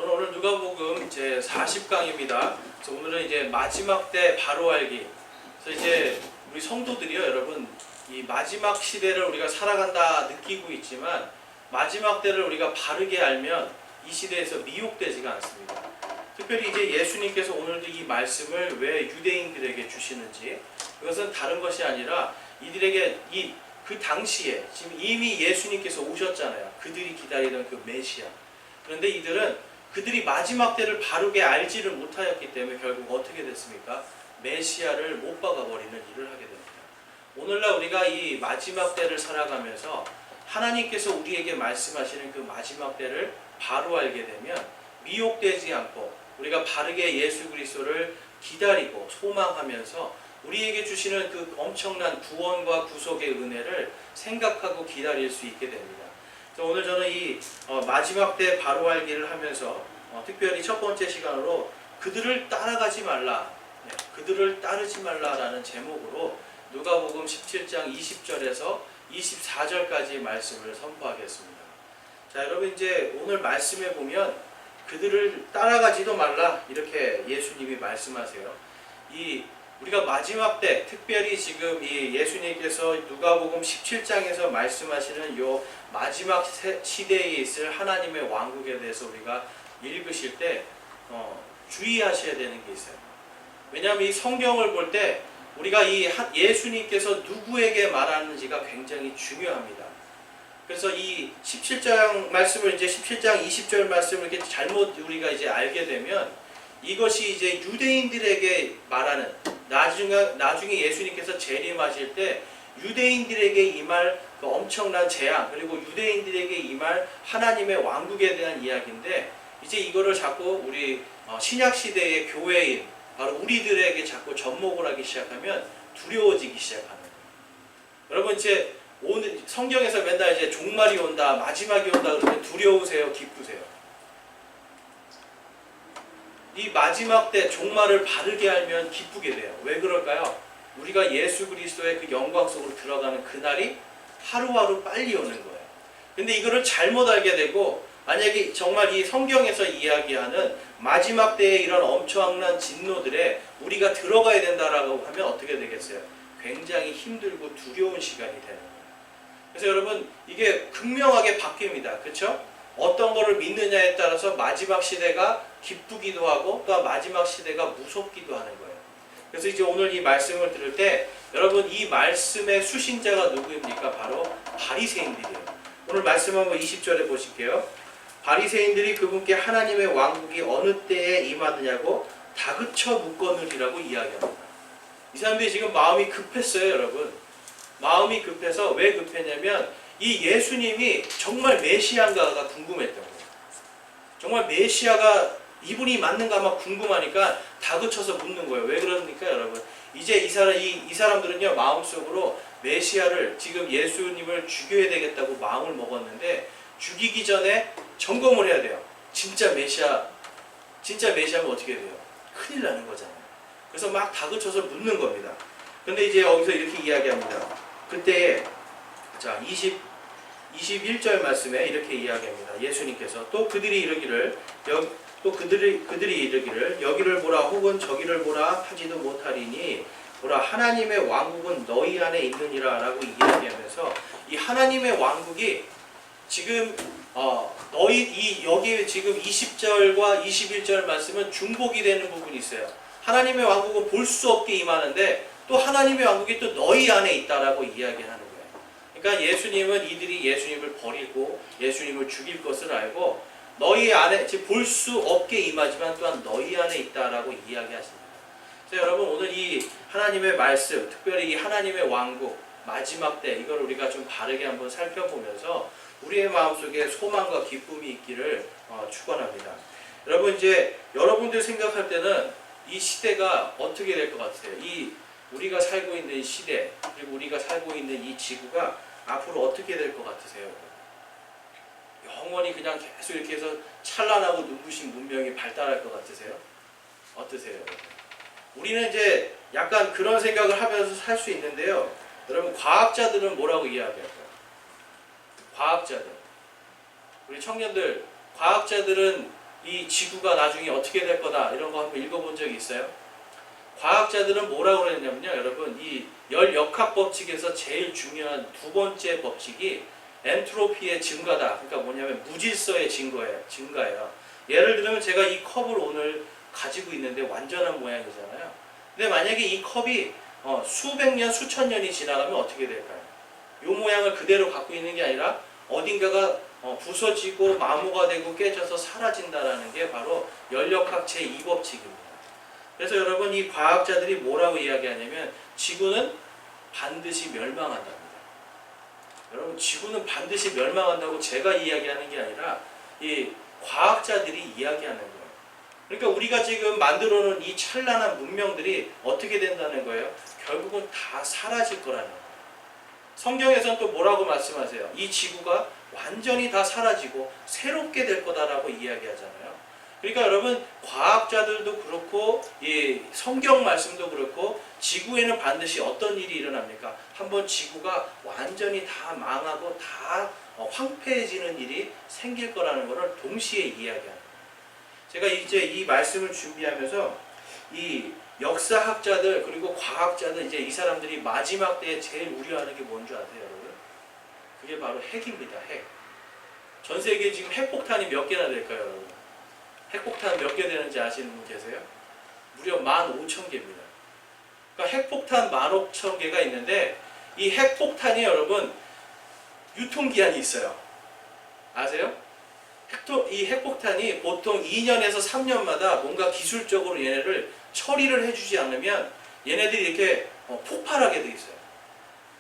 저는 오늘 누가복음 제 40강입니다. 그래서 오늘은 이제 마지막 때 바로 알기. 그래서 이제 우리 성도들이요, 여러분, 이 마지막 시대를 우리가 살아간다 느끼고 있지만 마지막 때를 우리가 바르게 알면 이 시대에서 미혹되지가 않습니다. 특별히 이제 예수님께서 오늘도 이 말씀을 왜 유대인들에게 주시는지, 그것은 다른 것이 아니라 이들에게 그 당시에 지금 이미 예수님께서 오셨잖아요. 그들이 기다리던 그 메시아. 그런데 이들은 그들이 마지막 때를 바르게 알지를 못하였기 때문에 결국 어떻게 됐습니까? 메시아를 못 박아버리는 일을 하게 됩니다. 오늘날 우리가 이 마지막 때를 살아가면서 하나님께서 우리에게 말씀하시는 그 마지막 때를 바로 알게 되면 미혹되지 않고 우리가 바르게 예수 그리스도를 기다리고 소망하면서 우리에게 주시는 그 엄청난 구원과 구속의 은혜를 생각하고 기다릴 수 있게 됩니다. 오늘 저는 이 마지막 때 바로 알기를 하면서 특별히 첫 번째 시간으로 그들을 따라가지 말라, 그들을 따르지 말라라는 제목으로 누가복음 17장 20절에서 24절까지의 말씀을 선포하겠습니다. 자, 여러분, 이제 오늘 말씀에 보면 그들을 따라가지도 말라 이렇게 예수님이 말씀하세요. 우리가 마지막 때, 특별히 지금 이 예수님께서 누가복음 17장에서 말씀하시는 요 마지막 시대에 있을 하나님의 왕국에 대해서 우리가 읽으실 때 주의하셔야 되는 게 있어요. 왜냐하면 이 성경을 볼 때 우리가 이 예수님께서 누구에게 말하는지가 굉장히 중요합니다. 그래서 이 17장 말씀을 이제 17장 20절 말씀을 이렇게 잘못 우리가 이제 알게 되면 이것이 이제 유대인들에게 말하는 나중에 예수님께서 재림하실 때 유대인들에게 임할 그 엄청난 재앙, 그리고 유대인들에게 임할 하나님의 왕국에 대한 이야기인데, 이제 이거를 자꾸 우리 신약 시대의 교회인 바로 우리들에게 자꾸 접목을 하기 시작하면 두려워지기 시작하는 거예요. 여러분, 이제 오늘 성경에서 맨날 이제 종말이 온다, 마지막이 온다 그러면 두려우세요, 기쁘세요? 이 마지막 때 종말을 바르게 알면 기쁘게 돼요. 왜 그럴까요? 우리가 예수 그리스도의 그 영광 속으로 들어가는 그날이 하루하루 빨리 오는 거예요. 근데 이거를 잘못 알게 되고, 만약에 정말 이 성경에서 이야기하는 마지막 때의 이런 엄청난 진노들에 우리가 들어가야 된다라고 하면 어떻게 되겠어요? 굉장히 힘들고 두려운 시간이 되는 거예요. 그래서 여러분, 이게 극명하게 바뀝니다. 그렇죠? 어떤 거를 믿느냐에 따라서 마지막 시대가 기쁘기도 하고 또 마지막 시대가 무섭기도 하는 거예요. 그래서 이제 오늘 이 말씀을 들을 때 여러분, 이 말씀의 수신자가 누구입니까? 바로 바리새인들이에요. 오늘 말씀 한번 20절에 보실게요. 바리새인들이 그분께 하나님의 왕국이 어느 때에 임하느냐고 다그쳐 묻거느리라고 이야기합니다. 이 사람들이 지금 마음이 급했어요, 여러분. 마음이 급해서, 왜 급했냐면 이 예수님이 정말 메시아인가가 궁금했던 거예요. 정말 메시아가 이분이 맞는가 막 궁금하니까 다그쳐서 묻는 거예요. 왜 그러니까 여러분, 이제 이 사람들은요, 마음속으로 메시아를, 지금 예수님을 죽여야 되겠다고 마음을 먹었는데 죽이기 전에 점검을 해야 돼요. 진짜 메시아면 어떻게 돼요? 큰일 나는 거잖아요. 그래서 막 다그쳐서 묻는 겁니다. 근데 이제 여기서 이렇게 이야기합니다. 그때 자 21절 말씀에 이렇게 이야기합니다. 예수님께서 또 그들이 이르기를 여기를 보라 혹은 저기를 보라 하지도 못하리니 보라 하나님의 왕국은 너희 안에 있느니라 라고 이야기하면서, 이 하나님의 왕국이 지금 여기 지금 20절과 21절 말씀은 중복이 되는 부분이 있어요. 하나님의 왕국은 볼 수 없게 임하는데 또 하나님의 왕국이 또 너희 안에 있다라고 이야기하는 거예요. 그러니까 예수님은 이들이 예수님을 버리고 예수님을 죽일 것을 알고 너희 안에, 지금 볼 수 없게 임하지만 또한 너희 안에 있다라고 이야기하십니다. 그래서 여러분, 오늘 이 하나님의 말씀, 특별히 이 하나님의 왕국 마지막 때, 이걸 우리가 좀 바르게 한번 살펴보면서 우리의 마음속에 소망과 기쁨이 있기를 축원합니다. 여러분, 이제 여러분들 생각할 때는 이 시대가 어떻게 될 것 같아요? 우리가 살고 있는 시대, 그리고 우리가 살고 있는 이 지구가 앞으로 어떻게 될 것 같으세요? 영원히 그냥 계속 이렇게 해서 찬란하고 눈부신 문명이 발달할 것 같으세요? 어떠세요? 우리는 이제 약간 그런 생각을 하면서 살 수 있는데요. 여러분, 과학자들은 뭐라고 이야기할까요? 과학자들, 우리 청년들, 과학자들은 이 지구가 나중에 어떻게 될 거다 이런 거 한번 읽어본 적이 있어요? 과학자들은 뭐라고 그랬냐면요, 여러분, 이 열역학 법칙에서 제일 중요한 두 번째 법칙이 엔트로피의 증가다. 그러니까 뭐냐면 무질서의 증가예요. 예를 들면 제가 이 컵을 오늘 가지고 있는데 완전한 모양이잖아요. 근데 만약에 이 컵이 수백 년, 수천 년이 지나가면 어떻게 될까요? 이 모양을 그대로 갖고 있는 게 아니라 어딘가가 부서지고 마모가 되고 깨져서 사라진다라는 게 바로 열역학 제2법칙입니다. 그래서 여러분, 이 과학자들이 뭐라고 이야기하냐면 지구는 반드시 멸망한답니다. 여러분, 지구는 반드시 멸망한다고 제가 이야기하는 게 아니라 이 과학자들이 이야기하는 거예요. 그러니까 우리가 지금 만들어 놓은 이 찬란한 문명들이 어떻게 된다는 거예요? 결국은 다 사라질 거라는 거예요. 성경에서는 또 뭐라고 말씀하세요? 이 지구가 완전히 다 사라지고 새롭게 될 거다라고 이야기하잖아요. 그러니까 여러분, 과학자들도 그렇고 이 성경 말씀도 그렇고 지구에는 반드시 어떤 일이 일어납니까? 한번 지구가 완전히 다 망하고 다 황폐해지는 일이 생길 거라는 것을 동시에 이야기하는 거예요. 제가 이제 이 말씀을 준비하면서 이 역사학자들 그리고 과학자들, 이제 이 사람들이 마지막 때에 제일 우려하는 게 뭔지 아세요, 여러분? 그게 바로 핵입니다. 핵. 전 세계에 지금 핵폭탄이 몇 개나 될까요, 여러분? 핵폭탄 몇 개 되는지 아시는 분 계세요? 무려 15,000개입니다. 그러니까 핵폭탄 15,000개가 있는데 이 핵폭탄이 여러분 유통기한이 있어요. 아세요? 이 핵폭탄이 보통 2년에서 3년마다 뭔가 기술적으로 얘네를 처리를 해주지 않으면 얘네들이 이렇게 폭발하게 돼 있어요.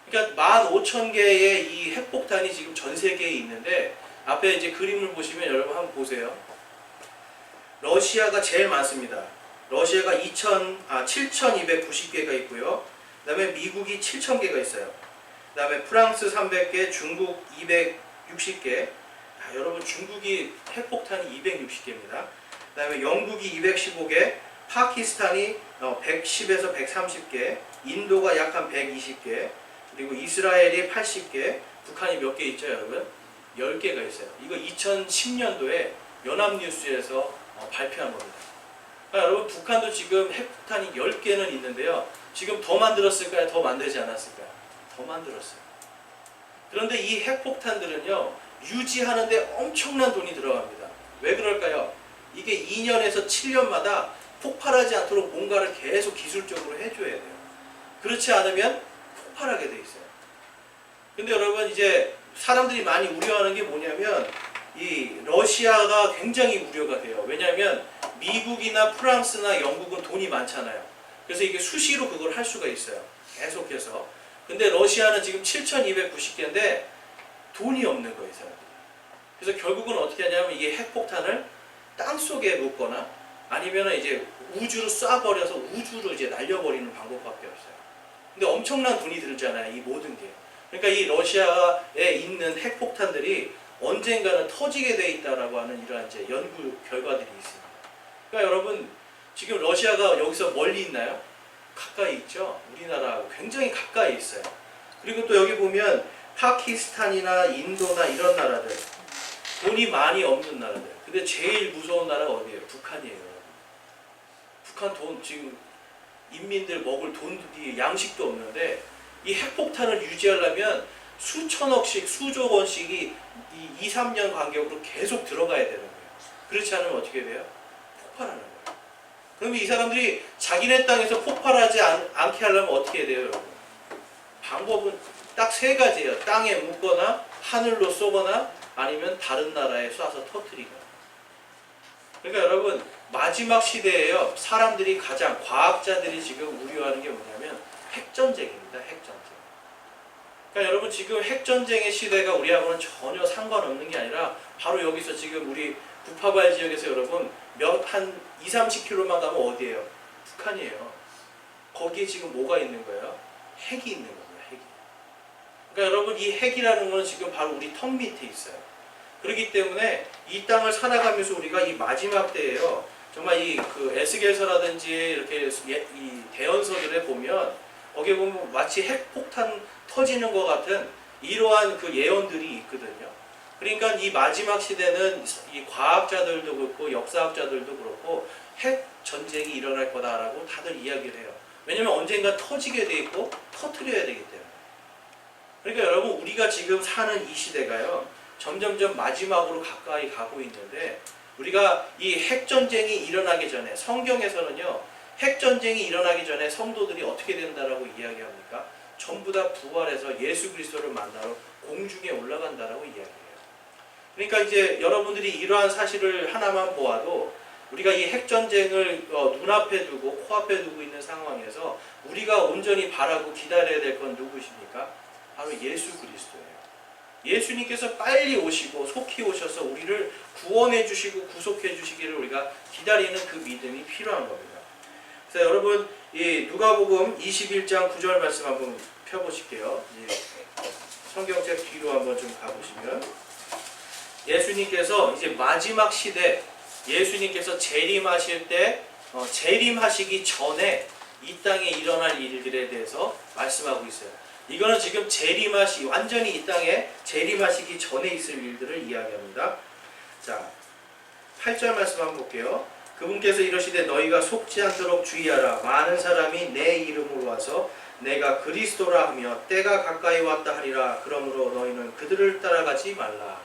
그러니까 15,000개의 이 핵폭탄이 지금 전 세계에 있는데 앞에 이제 그림을 보시면 여러분 한번 보세요. 러시아가 제일 많습니다. 러시아가 7,290개가 있고요. 그 다음에 미국이 7,000개가 있어요. 그 다음에 프랑스 300개, 중국 260개. 여러분, 중국이 핵폭탄이 260개입니다. 그 다음에 영국이 215개, 파키스탄이 110에서 130개, 인도가 약 한 120개, 그리고 이스라엘이 80개, 북한이 몇 개 있죠, 여러분? 10개가 있어요. 이거 2010년도에 연합뉴스에서 발표한 겁니다. 그러니까 여러분, 북한도 지금 핵폭탄이 10개는 있는데요. 지금 더 만들었을까요? 더 만들지 않았을까요? 더 만들었어요. 그런데 이 핵폭탄들은요, 유지하는데 엄청난 돈이 들어갑니다. 왜 그럴까요? 이게 2년에서 7년마다 폭발하지 않도록 뭔가를 계속 기술적으로 해줘야 돼요. 그렇지 않으면 폭발하게 돼 있어요. 근데 여러분, 이제 사람들이 많이 우려하는 게 뭐냐면 이 러시아가 굉장히 우려가 돼요. 왜냐하면 미국이나 프랑스나 영국은 돈이 많잖아요. 그래서 이게 수시로 그걸 할 수가 있어요. 계속해서. 근데 러시아는 지금 7,290개인데 돈이 없는 거예요, 사람들이. 그래서 결국은 어떻게 하냐면 이게 핵폭탄을 땅속에 놓거나 아니면 이제 우주로 쏴버려서 우주로 이제 날려버리는 방법밖에 없어요. 근데 엄청난 돈이 들잖아요, 이 모든 게. 그러니까 이 러시아에 있는 핵폭탄들이 언젠가는 터지게 돼 있다라고 하는 이러한 이제 연구 결과들이 있습니다. 그러니까 여러분, 지금 러시아가 여기서 멀리 있나요? 가까이 있죠. 우리나라하고 굉장히 가까이 있어요. 그리고 또 여기 보면 파키스탄이나 인도나 이런 나라들, 돈이 많이 없는 나라들. 근데 제일 무서운 나라가 어디예요? 북한이에요. 북한 돈, 지금 인민들 먹을 돈도, 양식도 없는데 이 핵폭탄을 유지하려면 수천억씩, 수조 원씩이 이 2, 3년 간격으로 계속 들어가야 되는 거예요. 그렇지 않으면 어떻게 돼요? 폭발하는 거예요. 그러면 이 사람들이 자기네 땅에서 폭발하지 않게 하려면 어떻게 해야 돼요, 여러분? 방법은 딱 세 가지예요. 땅에 묻거나 하늘로 쏘거나 아니면 다른 나라에 쏴서 터뜨리거나. 그러니까 여러분, 마지막 시대에요, 사람들이 가장, 과학자들이 지금 우려하는 게 뭐냐면 핵전쟁입니다. 핵전쟁. 그러니까 여러분, 지금 핵전쟁의 시대가 우리하고는 전혀 상관없는 게 아니라 바로 여기서 지금 우리 북파발 지역에서 여러분 한 20-30km만 가면 어디예요? 북한이에요. 거기에 지금 뭐가 있는 거예요? 핵이 있는 겁니다. 핵이. 그러니까 여러분, 이 핵이라는 건 지금 바로 우리 턱 밑에 있어요. 그렇기 때문에 이 땅을 살아가면서 우리가 이 마지막 때에요, 정말 이 그 에스겔서라든지 이렇게 이 대언서들에 보면 거기에 보면 마치 핵폭탄 터지는 것 같은 이러한 그 예언들이 있거든요. 그러니까 이 마지막 시대는 이 과학자들도 그렇고 역사학자들도 그렇고 핵 전쟁이 일어날 거다라고 다들 이야기를 해요. 왜냐면 언젠가 터지게 돼 있고 터트려야 되기 때문에. 그러니까 여러분 우리가 지금 사는 이 시대가요 점점점 마지막으로 가까이 가고 있는데 우리가 이 핵전쟁이 일어나기 전에 성경에서는요 핵전쟁이 일어나기 전에 성도들이 어떻게 된다라고 이야기합니까? 전부 다 부활해서 예수 그리스도를 만나러 공중에 올라간다라고 이야기해요. 그러니까 이제 여러분들이 이러한 사실을 하나만 보아도 우리가 이 핵전쟁을 눈앞에 두고 코앞에 두고 있는 상황에서 우리가 온전히 바라고 기다려야 될 건 누구십니까? 바로 예수 그리스도예요. 예수님께서 빨리 오시고 속히 오셔서 우리를 구원해 주시고 구속해 주시기를 우리가 기다리는 그 믿음이 필요한 겁니다. 그래서 여러분 이 누가복음 21장 9절 말씀 한번 펴보실게요. 성경책 뒤로 한번 좀 가보시면 예수님께서 이제 마지막 시대 예수님께서 재림하실 때 재림하시기 전에 이 땅에 일어날 일들에 대해서 말씀하고 있어요. 이거는 지금 완전히 이 땅에 재림하시기 전에 있을 일들을 이야기합니다. 자, 8절 말씀 한번 볼게요. 그분께서 이러시되 너희가 속지 않도록 주의하라. 많은 사람이 내 이름으로 와서 내가 그리스도라 하며 때가 가까이 왔다 하리라. 그러므로 너희는 그들을 따라가지 말라.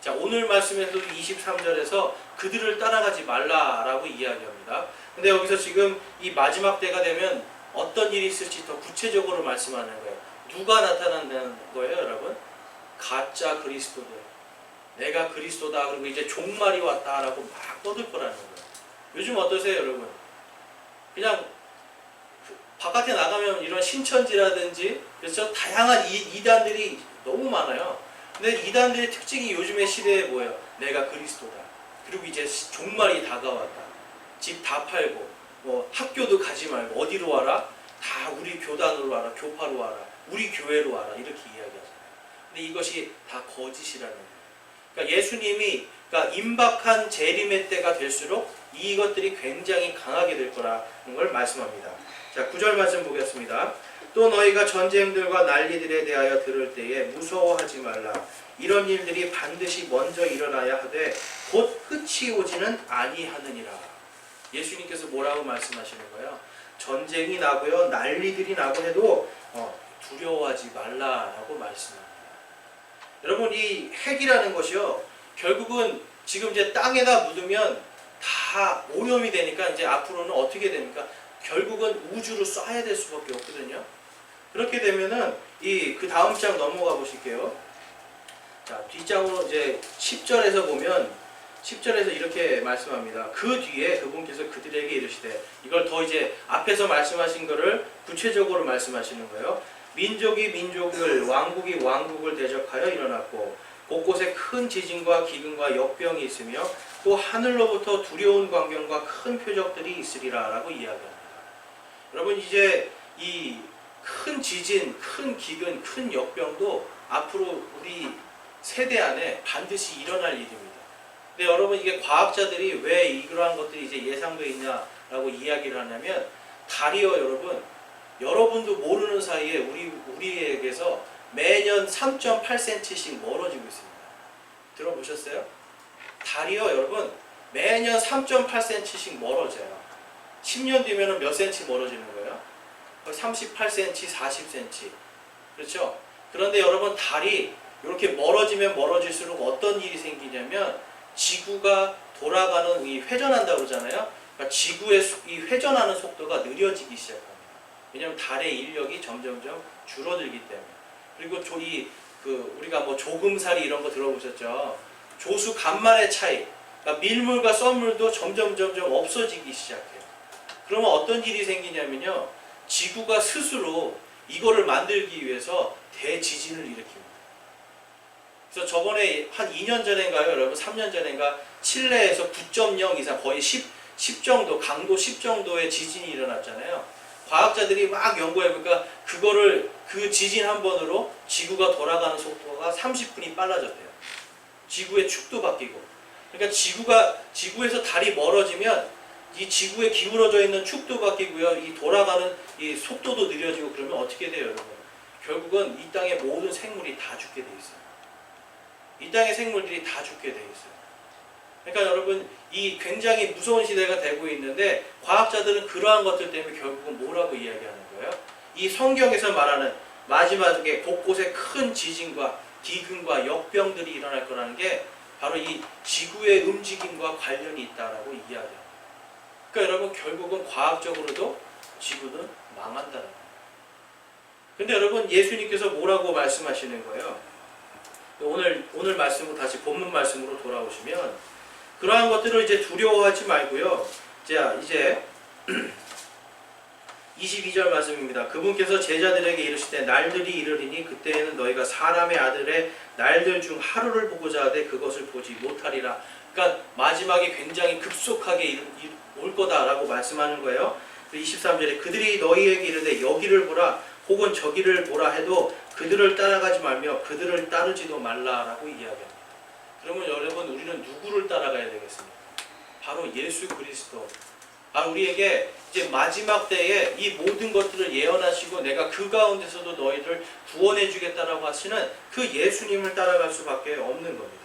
자, 오늘 말씀에서도 23절에서 그들을 따라가지 말라라고 이야기합니다. 근데 여기서 지금 이 마지막 때가 되면 어떤 일이 있을지 더 구체적으로 말씀하는 거예요. 누가 나타난다는 거예요, 여러분? 가짜 그리스도들. 내가 그리스도다. 그리고 이제 종말이 왔다라고 막 떠들 거라는 거예요. 요즘 어떠세요, 여러분? 그냥 바깥에 나가면 이런 신천지라든지 그래서 다양한 이단들이 너무 많아요. 근데 이단들의 특징이 요즘의 시대에 뭐예요? 내가 그리스도다. 그리고 이제 종말이 다가왔다. 집 다 팔고 뭐 학교도 가지 말고 어디로 와라? 다 우리 교단으로 와라. 교파로 와라. 우리 교회로 와라. 이렇게 이야기하잖아요. 근데 이것이 다 거짓이라는 거예요. 그러니까 예수님이 임박한 재림의 때가 될수록 이것들이 굉장히 강하게 될 거라는 걸 말씀합니다. 자, 9절 말씀 보겠습니다. 또 너희가 전쟁들과 난리들에 대하여 들을 때에 무서워하지 말라. 이런 일들이 반드시 먼저 일어나야 하되 곧 끝이 오지는 아니하느니라. 예수님께서 뭐라고 말씀하시는 거예요? 전쟁이 나고요, 난리들이 나고 해도 두려워하지 말라라고 말씀합니다. 여러분 이 핵이라는 것이요, 결국은 지금 이제 땅에다 묻으면 다 오염이 되니까 이제 앞으로는 어떻게 됩니까? 결국은 우주로 쏴야 될 수밖에 없거든요. 그렇게 되면은 그 다음 장 넘어가 보실게요. 자, 뒷장으로 이제 10절에서 보면 10절에서 이렇게 말씀합니다. 그 뒤에 그분께서 그들에게 이르시되, 이걸 더 이제 앞에서 말씀하신 거를 구체적으로 말씀하시는 거예요. 민족이 민족을, 왕국이 왕국을 대적하여 일어났고 곳곳에 큰 지진과 기근과 역병이 있으며 또 하늘로부터 두려운 광경과 큰 표적들이 있으리라 라고 이야기합니다. 여러분 이제 이 큰 지진, 큰 기근, 큰 역병도 앞으로 우리 세대 안에 반드시 일어날 일입니다. 근데 여러분 이게 과학자들이 왜 이러한 것들이 이제 예상되어 있냐라고 이야기를 하냐면, 달이요 여러분도 모르는 사이에 우리에게서 매년 3.8cm씩 멀어지고 있습니다. 들어보셨어요? 달이요 여러분 매년 3.8cm씩 멀어져요. 10년 뒤면 몇 cm 멀어지는 거예요? 38cm, 40cm. 그렇죠? 그런데 여러분 달이 이렇게 멀어지면 멀어질수록 어떤 일이 생기냐면 지구가 돌아가는 이 회전한다고 그러잖아요. 그러니까 지구의 이 회전하는 속도가 느려지기 시작합니다. 왜냐하면 달의 인력이 점점점 줄어들기 때문에. 그리고 우리가 뭐 조금살이 이런 거 들어보셨죠? 조수 간만의 차이. 그러니까 밀물과 썰물도 점점 없어지기 시작해요. 그러면 어떤 일이 생기냐면요, 지구가 스스로 이거를 만들기 위해서 대지진을 일으킵니다. 그래서 저번에 한 2년 전인가요, 여러분? 3년 전인가 칠레에서 9.0 이상 거의 10 정도, 강도 10 정도의 지진이 일어났잖아요. 과학자들이 막 연구해보니까 그 지진 한 번으로 지구가 돌아가는 속도가 30분이 빨라졌대요. 지구의 축도 바뀌고. 그러니까 지구에서 달이 멀어지면 이 지구에 기울어져 있는 축도 바뀌고요. 이 돌아가는 이 속도도 느려지고. 그러면 어떻게 돼요, 여러분? 결국은 이 땅의 모든 생물이 다 죽게 돼 있어요. 이 땅의 생물들이 다 죽게 돼 있어요. 그러니까 여러분 이 굉장히 무서운 시대가 되고 있는데 과학자들은 그러한 것들 때문에 결국은 뭐라고 이야기하는 거예요? 이 성경에서 말하는 마지막에 곳곳에 큰 지진과 기근과 역병들이 일어날 거라는 게 바로 이 지구의 움직임과 관련이 있다라고 이야기합니다. 그러니까 여러분 결국은 과학적으로도 지구는 망한다는 거예요. 근데 여러분 예수님께서 뭐라고 말씀하시는 거예요? 오늘 말씀으로 다시 본문 말씀으로 돌아오시면 그러한 것들을 이제 두려워하지 말고요. 자, 이제 22절 말씀입니다. 그분께서 제자들에게 이르시되 날들이 이르리니 그때에는 너희가 사람의 아들의 날들 중 하루를 보고자 하되 그것을 보지 못하리라. 그러니까 마지막에 굉장히 급속하게 올 거다라고 말씀하는 거예요. 23절에 그들이 너희에게 이르되 여기를 보라 혹은 저기를 보라 해도 그들을 따라가지 말며 그들을 따르지도 말라라고 이야기합니다. 그러면 여러분 우리는 누구를 따라가야 되겠습니까? 바로 예수 그리스도. 우리에게 이제 마지막 때에 이 모든 것들을 예언하시고 내가 그 가운데서도 너희를 구원해 주겠다라고 하시는 그 예수님을 따라갈 수밖에 없는 겁니다.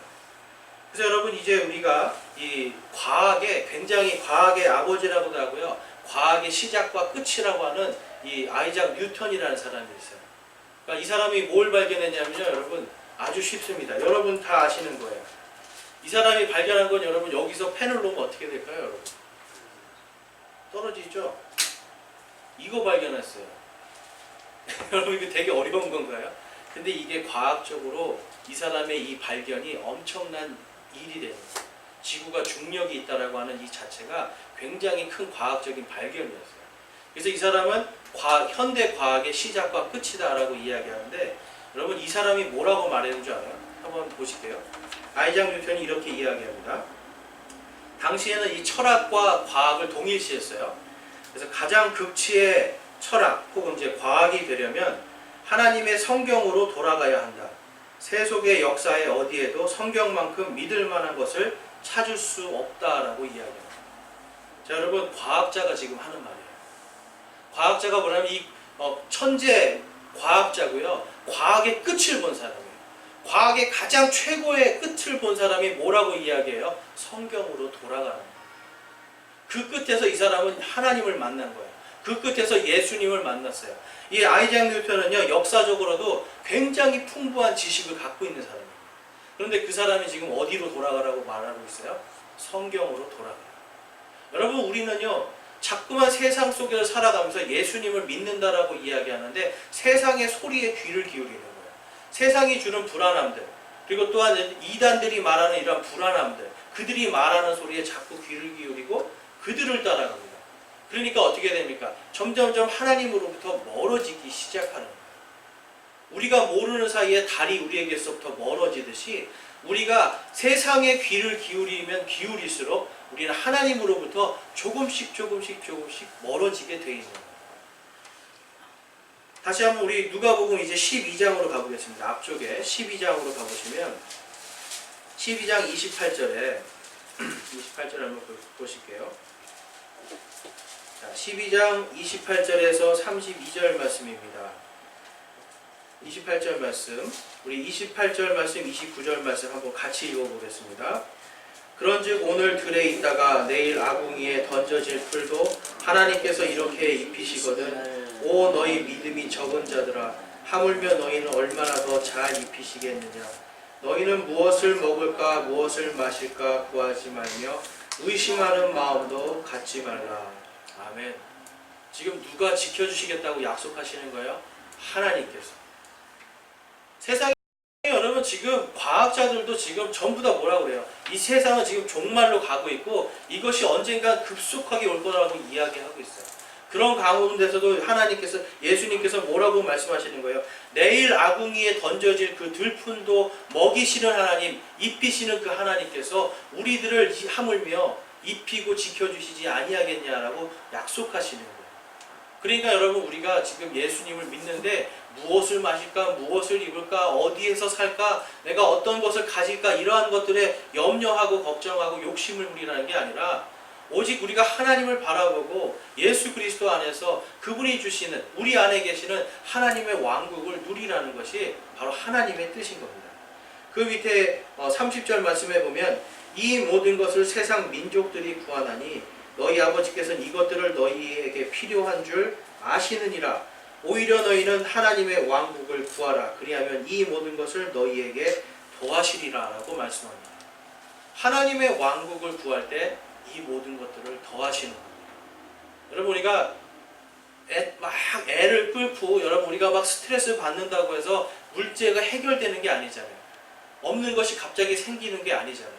그래서 여러분 이제 우리가 이 과학의 굉장히 과학의 아버지라고도 하고요. 과학의 시작과 끝이라고 하는 이 아이작 뉴턴이라는 사람이 있어요. 그러니까 이 사람이 뭘 발견했냐면요. 여러분 아주 쉽습니다. 여러분 다 아시는 거예요. 이 사람이 발견한 건 여러분 여기서 펜을 놓으면 어떻게 될까요? 여러분 떨어지죠? 이거 발견했어요. 여러분 이거 되게 어려운 건가요? 근데 이게 과학적으로 이 사람의 이 발견이 엄청난 일이 되는 거예요. 지구가 중력이 있다라고 하는 이 자체가 굉장히 큰 과학적인 발견이었어요. 그래서 이 사람은 현대 과학의 시작과 끝이다라고 이야기하는데 여러분 이 사람이 뭐라고 말했는 줄 알아요? 한번 보실게요. 아이작 뉴턴이 이렇게 이야기합니다. 당시에는 이 철학과 과학을 동일시했어요. 그래서 가장 극치의 철학 혹은 이제 과학이 되려면 하나님의 성경으로 돌아가야 한다. 세속의 역사에 어디에도 성경만큼 믿을 만한 것을 찾을 수 없다라고 이야기합니다. 자, 여러분 과학자가 지금 하는 말이에요. 과학자가 뭐냐면 이 천재 과학자고요. 과학의 끝을 본 사람이에요. 과학의 가장 최고의 끝을 본 사람이 뭐라고 이야기해요? 성경으로 돌아가는 거예요. 그 끝에서 이 사람은 하나님을 만난 거예요. 그 끝에서 예수님을 만났어요. 이 아이작 뉴턴은요, 역사적으로도 굉장히 풍부한 지식을 갖고 있는 사람이에요. 그런데 그 사람이 지금 어디로 돌아가라고 말하고 있어요? 성경으로 돌아가요. 여러분 우리는요, 자꾸만 세상 속에서 살아가면서 예수님을 믿는다라고 이야기하는데 세상의 소리에 귀를 기울이는 거예요. 세상이 주는 불안함들, 그리고 또한 이단들이 말하는 이러한 불안함들, 그들이 말하는 소리에 자꾸 귀를 기울이고 그들을 따라갑니다. 그러니까 어떻게 됩니까? 점점점 하나님으로부터 멀어지기 시작하는 거예요. 우리가 모르는 사이에 달이 우리에게서부터 멀어지듯이 우리가 세상에 귀를 기울이면 기울일수록 우리는 하나님으로부터 조금씩 멀어지게 돼 있는 거예요. 다시 한번 우리 누가복음 이제 12장으로 가보겠습니다. 앞쪽에 12장으로 가보시면 12장 28절에 28절 한번 보실게요. 자, 12장 28절에서 32절 말씀입니다. 28절 말씀, 우리 28절 말씀, 29절 말씀 한번 같이 읽어보겠습니다. 그런즉 오늘 들에 있다가 내일 아궁이에 던져질 풀도 하나님께서 이렇게 입히시거든. 오 너희 믿음이 적은 자들아, 하물며 너희는 얼마나 더 잘 입히시겠느냐. 너희는 무엇을 먹을까 무엇을 마실까 구하지 말며 의심하는 마음도 갖지 말라. 아멘. 지금 누가 지켜주시겠다고 약속하시는 거예요? 하나님께서. 세상에 여러분 지금 과학자들도 지금 전부 다 뭐라고 그래요? 이 세상은 지금 종말로 가고 있고 이것이 언젠가 급속하게 올 거라고 이야기하고 있어요. 그런 가운데서도 하나님께서, 예수님께서 뭐라고 말씀하시는 거예요? 내일 아궁이에 던져질 그 들풀도 먹이시는 하나님, 입히시는 그 하나님께서 우리들을 하물며 입히고 지켜주시지 아니하겠냐라고 약속하시는 거예요. 그러니까 여러분 우리가 지금 예수님을 믿는데 무엇을 마실까, 무엇을 입을까, 어디에서 살까, 내가 어떤 것을 가질까, 이러한 것들에 염려하고 걱정하고 욕심을 부리라는 게 아니라 오직 우리가 하나님을 바라보고 예수 그리스도 안에서 그분이 주시는, 우리 안에 계시는 하나님의 왕국을 누리라는 것이 바로 하나님의 뜻인 겁니다. 그 밑에 30절 말씀에 보면 이 모든 것을 세상 민족들이 구하나니 너희 아버지께서는 이것들을 너희에게 필요한 줄 아시느니라. 오히려 너희는 하나님의 왕국을 구하라. 그리하면 이 모든 것을 너희에게 더하시리라 라고 말씀합니다. 하나님의 왕국을 구할 때 이 모든 것들을 더하시는 겁니다. 여러분 우리가 막 애를 끌고 여러분 우리가 막 스트레스 받는다고 해서 문제가 해결되는 게 아니잖아요. 없는 것이 갑자기 생기는 게 아니잖아요.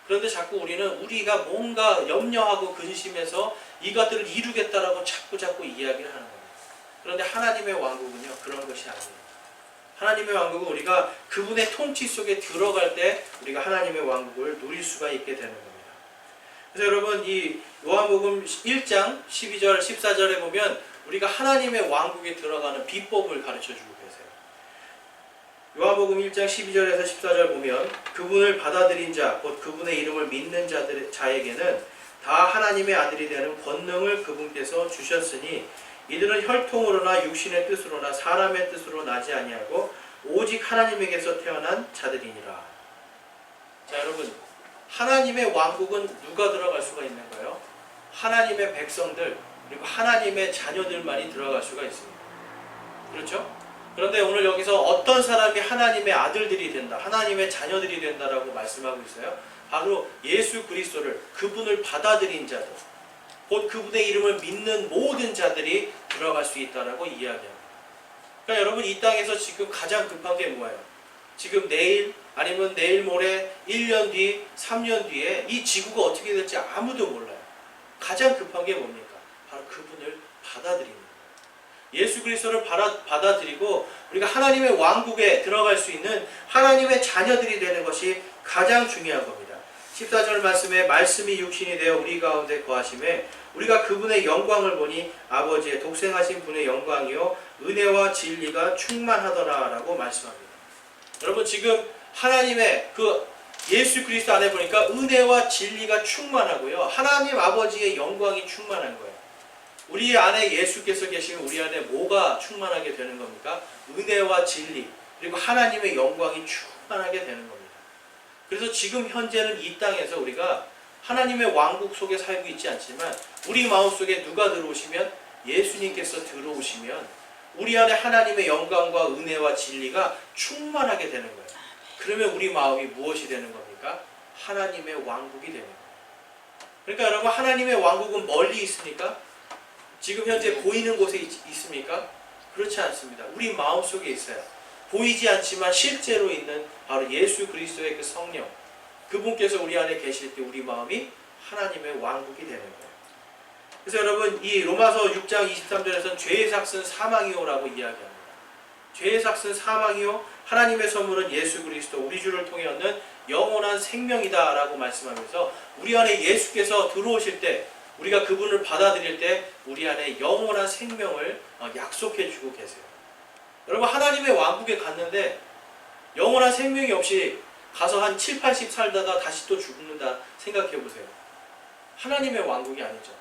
그런데 자꾸 우리는 우리가 뭔가 염려하고 근심해서 이것들을 이루겠다라고 자꾸 이야기를 하는 겁니다. 그런데 하나님의 왕국은요 그런 것이 아니에요. 하나님의 왕국은 우리가 그분의 통치 속에 들어갈 때 우리가 하나님의 왕국을 누릴 수가 있게 되는 겁니다. 그래서 여러분 이 요한복음 1장 12절 14절에 보면 우리가 하나님의 왕국에 들어가는 비법을 가르쳐주고 계세요. 요한복음 1장 12절에서 14절 보면 그분을 받아들인 자, 곧 그분의 이름을 믿는 자에게는 다 하나님의 아들이 되는 권능을 그분께서 주셨으니 이들은 혈통으로나 육신의 뜻으로나 사람의 뜻으로 나지 아니하고 오직 하나님에게서 태어난 자들이니라. 자 여러분 하나님의 왕국은 누가 들어갈 수가 있는 거예요? 하나님의 백성들 그리고 하나님의 자녀들만이 들어갈 수가 있습니다. 그렇죠? 그런데 오늘 여기서 어떤 사람이 하나님의 아들들이 된다, 하나님의 자녀들이 된다라고 말씀하고 있어요. 바로 예수 그리스도를 그분을 받아들인 자들, 곧 그분의 이름을 믿는 모든 자들이 들어갈 수 있다라고 이야기합니다. 그러니까 여러분 이 땅에서 지금 가장 급한 게 뭐예요? 지금 내일 아니면 내일 모레 1년 뒤, 3년 뒤에 이 지구가 어떻게 될지 아무도 몰라요. 가장 급한 게 뭡니까? 바로 그분을 받아들이는 거예요. 예수 그리스도를 받아들이고 우리가 하나님의 왕국에 들어갈 수 있는 하나님의 자녀들이 되는 것이 가장 중요한 겁니다. 14절 말씀에 말씀이 육신이 되어 우리 가운데 거하심에 우리가 그분의 영광을 보니 아버지의 독생하신 분의 영광이요 은혜와 진리가 충만하더라 라고 말씀합니다. 여러분 지금 하나님의 그 예수 그리스도 안에 보니까 은혜와 진리가 충만하고요 하나님 아버지의 영광이 충만한 거예요. 우리 안에 예수께서 계시면 우리 안에 뭐가 충만하게 되는 겁니까? 은혜와 진리 그리고 하나님의 영광이 충만하게 되는 겁니다. 그래서 지금 현재는 이 땅에서 우리가 하나님의 왕국 속에 살고 있지 않지만 우리 마음속에 누가 들어오시면 예수님께서 들어오시면 우리 안에 하나님의 영광과 은혜와 진리가 충만하게 되는 거예요. 그러면 우리 마음이 무엇이 되는 겁니까? 하나님의 왕국이 되는 거예요. 그러니까 여러분 하나님의 왕국은 멀리 있습니까? 지금 현재 보이는 곳에 있습니까? 그렇지 않습니다. 우리 마음속에 있어요. 보이지 않지만 실제로 있는 바로 예수 그리스도의 그 성령 그분께서 우리 안에 계실 때 우리 마음이 하나님의 왕국이 되는 거예요. 그래서 여러분 이 로마서 6장 23절에서는 죄의 삭은 사망이요라고 이야기합니다. 죄의 삭은 사망이요 하나님의 선물은 예수 그리스도 우리 주를 통해 얻는 영원한 생명이다 라고 말씀하면서 우리 안에 예수께서 들어오실 때 우리가 그분을 받아들일 때 우리 안에 영원한 생명을 약속해 주고 계세요. 여러분 하나님의 왕국에 갔는데 영원한 생명이 없이 가서 한 7, 80 살다가 다시 또 죽는다 생각해 보세요. 하나님의 왕국이 아니죠.